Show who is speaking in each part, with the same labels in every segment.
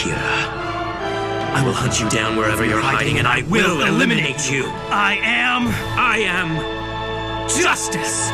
Speaker 1: Kira. I will hunt you down wherever you're hiding, and I will eliminate you. I am Justice.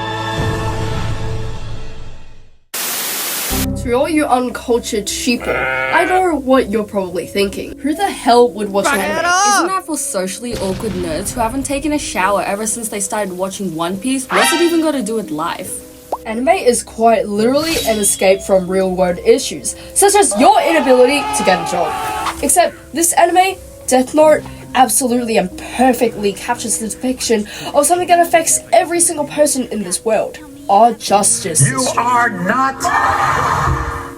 Speaker 2: To all you uncultured sheeple, I know what you're probably thinking. Who the hell would watch an anime?
Speaker 3: Isn't that for socially awkward nerds who haven't taken a shower ever since they started watching One Piece? What's it even got to do with life?
Speaker 2: Anime is quite literally an escape from real-world issues, such as your inability to get a job. Except this anime, Death Note, absolutely and perfectly captures the depiction of something that affects every single person in this world. Our justice.
Speaker 4: You are not.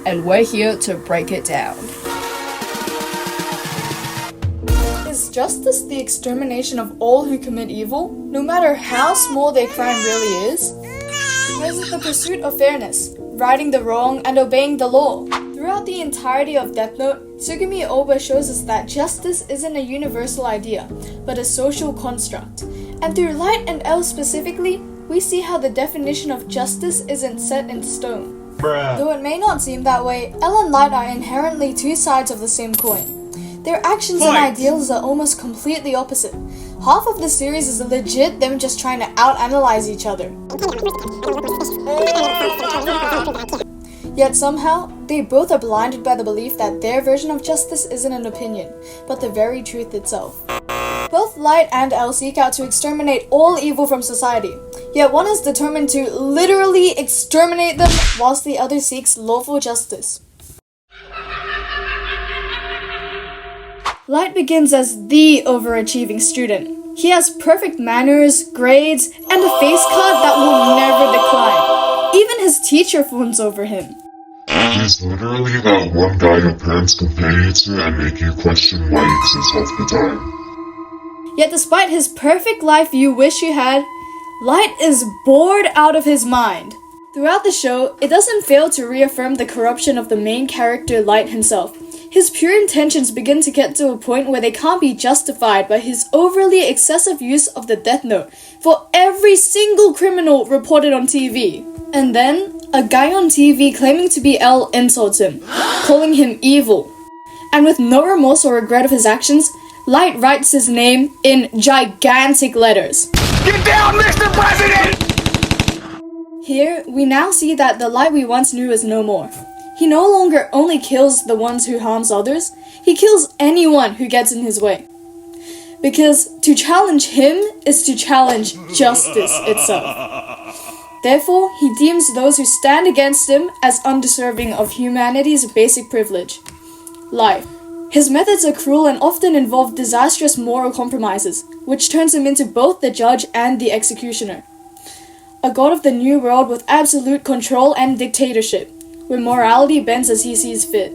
Speaker 2: And we're here to break it down.
Speaker 5: Is justice the extermination of all who commit evil, no matter how small their crime really is? Or is it the pursuit of fairness, righting the wrong and obeying the law? Throughout the entirety of Death Note, Tsugumi Oba shows us that justice isn't a universal idea, but a social construct. And through Light and L specifically, we see how the definition of justice isn't set in stone. Though it may not seem that way, L and Light are inherently two sides of the same coin. Their actions and ideals are almost completely opposite. Half of the series is legit them just trying to out-analyze each other. Yet somehow, they both are blinded by the belief that their version of justice isn't an opinion, but the very truth itself. Both Light and L seek out to exterminate all evil from society, yet one is determined to literally exterminate them, whilst the other seeks lawful justice. Light begins as the overachieving student. He has perfect manners, grades, and a face card that will never decline. Even his teacher fawns over him.
Speaker 6: He's literally that one guy your parents compare you to and make you question why he exists half the time.
Speaker 5: Yet despite his perfect life you wish you had, Light is bored out of his mind. Throughout the show, it doesn't fail to reaffirm the corruption of the main character Light himself. His pure intentions begin to get to a point where they can't be justified by his overly excessive use of the Death Note for every single criminal reported on TV. And then, a guy on TV claiming to be L insults him, calling him evil. And with no remorse or regret of his actions, Light writes his name in gigantic letters.
Speaker 4: Get down, Mr. President!
Speaker 5: Here, we now see that the Light we once knew is no more. He no longer only kills the ones who harms others, he kills anyone who gets in his way. Because to challenge him is to challenge justice itself. Therefore, he deems those who stand against him as undeserving of humanity's basic privilege, life. His methods are cruel and often involve disastrous moral compromises, which turns him into both the judge and the executioner. A god of the new world with absolute control and dictatorship, where morality bends as he sees fit.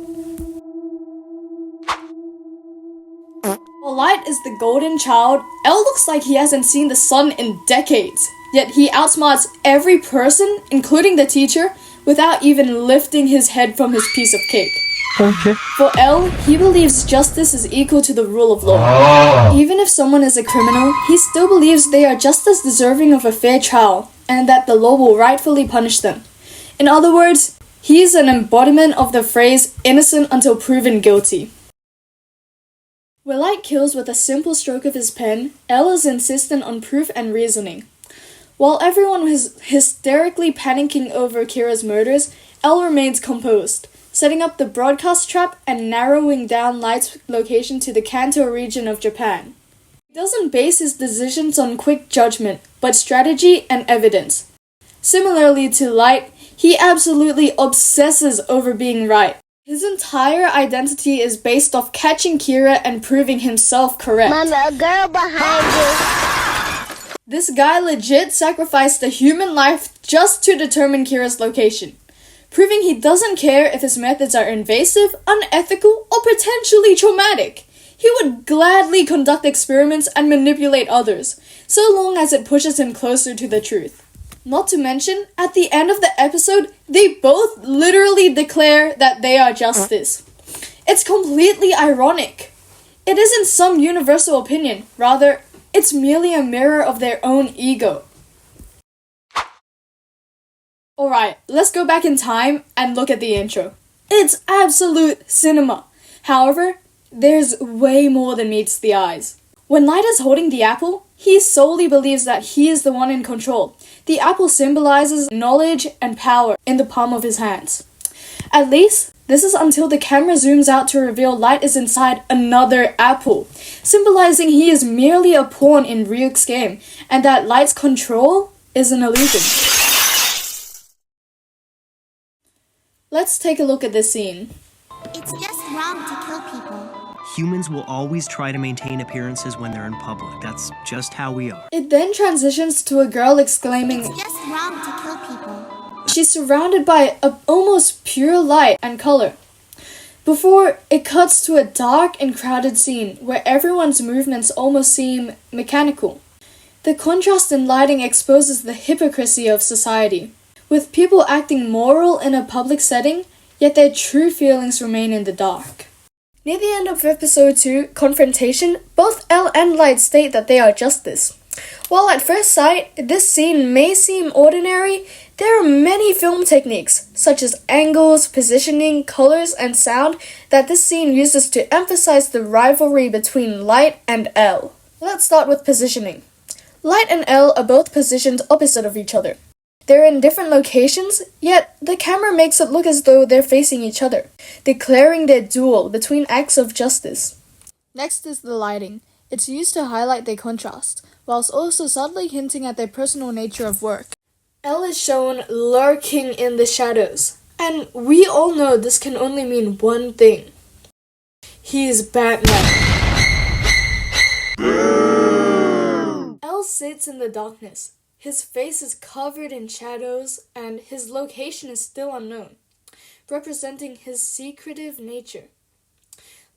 Speaker 5: While Light is the golden child, L looks like he hasn't seen the sun in decades, yet he outsmarts every person, including the teacher, without even lifting his head from his piece of cake.
Speaker 4: Okay.
Speaker 5: For L, he believes justice is equal to the rule of law. Even if someone is a criminal, he still believes they are just as deserving of a fair trial, and that the law will rightfully punish them. In other words, he is an embodiment of the phrase, innocent until proven guilty. Where Light kills with a simple stroke of his pen, L is insistent on proof and reasoning. While everyone was hysterically panicking over Kira's murders, L remains composed, setting up the broadcast trap and narrowing down Light's location to the Kanto region of Japan. He doesn't base his decisions on quick judgment, but strategy and evidence. Similarly to Light, he absolutely obsesses over being right. His entire identity is based off catching Kira and proving himself correct.
Speaker 7: Mama, a girl behind you.
Speaker 5: This guy legit sacrificed a human life just to determine Kira's location, proving he doesn't care if his methods are invasive, unethical, or potentially traumatic. He would gladly conduct experiments and manipulate others, so long as it pushes him closer to the truth. Not to mention, at the end of the episode, they both literally declare that they are justice. It's completely ironic. It isn't some universal opinion, rather, it's merely a mirror of their own ego. Alright, let's go back in time and look at the intro. It's absolute cinema. However, there's way more than meets the eyes. When Light is holding the apple, he solely believes that he is the one in control. The apple symbolizes knowledge and power in the palm of his hands. At least, this is until the camera zooms out to reveal Light is inside another apple, symbolizing he is merely a pawn in Ryuk's game, and that Light's control is an illusion. Let's take a look at this scene.
Speaker 7: It's just wrong to kill people.
Speaker 8: Humans will always try to maintain appearances when they're in public. That's just how we are.
Speaker 5: It then transitions to a girl exclaiming,
Speaker 7: It's just wrong to kill people.
Speaker 5: she's surrounded by almost pure light and color. Before it cuts to a dark and crowded scene where everyone's movements almost seem mechanical. The contrast in lighting exposes the hypocrisy of society, with people acting moral in a public setting, yet their true feelings remain in the dark. Near the end of episode 2, Confrontation, both Elle and Light state that they are justice. While at first sight, this scene may seem ordinary, there are many film techniques, such as angles, positioning, colors, and sound, that this scene uses to emphasize the rivalry between Light and Elle. Let's start with positioning. Light and Elle are both positioned opposite of each other. They're in different locations, yet the camera makes it look as though they're facing each other, declaring their duel between acts of justice. Next is the lighting. It's used to highlight their contrast, whilst also subtly hinting at their personal nature of work. Elle is shown lurking in the shadows, and we all know this can only mean one thing. He's Batman. Elle sits in the darkness. His face is covered in shadows, and his location is still unknown, representing his secretive nature.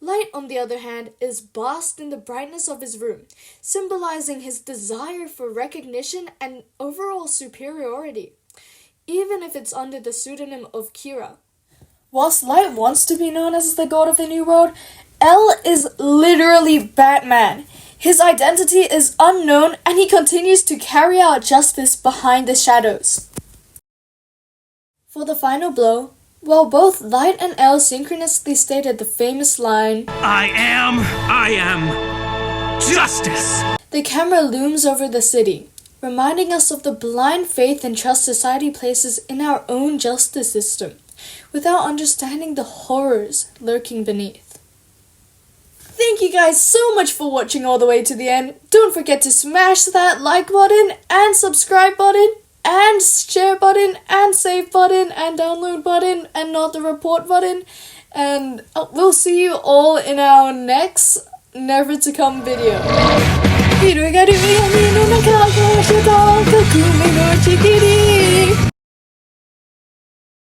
Speaker 5: Light, on the other hand, is basked in the brightness of his room, symbolizing his desire for recognition and overall superiority, even if it's under the pseudonym of Kira. Whilst Light wants to be known as the god of the New World, Elle is literally Batman. His identity is unknown, and he continues to carry out justice behind the shadows. For the final blow, while both Light and Elle synchronously stated the famous line,
Speaker 1: I am justice.
Speaker 5: The camera looms over the city, reminding us of the blind faith and trust society places in our own justice system, without understanding the horrors lurking beneath. Thank you guys so much for watching all the way to the end. Don't forget to smash that like button and subscribe button and share button and save button and download button and not the report button. And we'll see you all in our next never to come video.